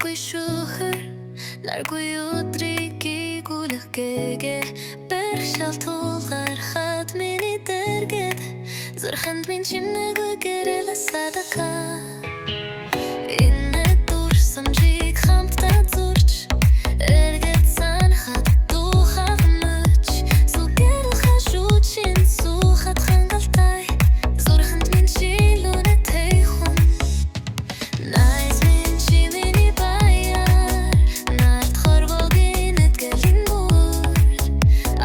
Nargui shuhur, nargui udrigi gulagege Bershal tulgar khat mini derget Zurkhand min chimnegu gerela sadaka Inne dursam jig khamta zurch Erget san khat dukhag much Su gerel khashuchin su khat khangaltay Zurkhand min shilune teikhun Nice min chimini bayar Nart khorvogin etgelin bur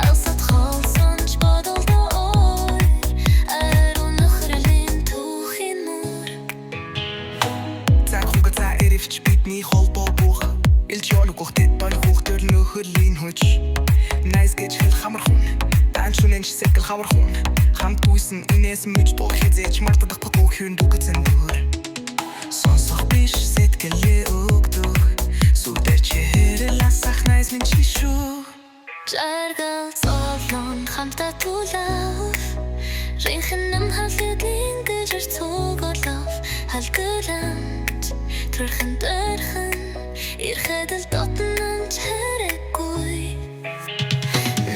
Alsat khalsan chbadalda oy Arun nukhralin tuhin mur Цаг хугацаа эревч бидний холбоо бүх Илж ёоног ухтэд баны хүүхдэр нөхөлийн хүч Nice гэж хэл хамархан Танчунэнч сэкэл хавархан Хамт үйсэн инээс мэд дух хязээч мартадах баггүй хүн дүгэцэн дөр Сонсох биш сэтгэлээ өгдөг Сүдэр чиэрэл асах nice минь чи шүү Жаргал золон хамта тулав Ринхэнэм халгадын гэжэр цуголов Халгыланд Төрхөн дөрхөн Ирхэдэл дотнон чарэггүй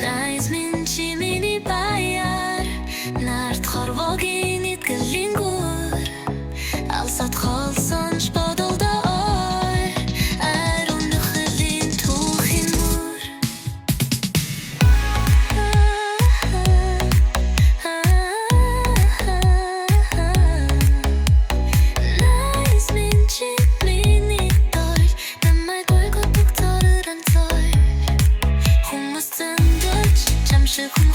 Nice min chimini bayar Нарт хорвогийн итгэлийн гүр Алсат холсон чбодолда ой Арун нөхөлийн түүхийн мөр Nice min chimini toy Намайг ойгоо бүгд зоророн цой Хүмүүс зөндөөч чам шиг хүн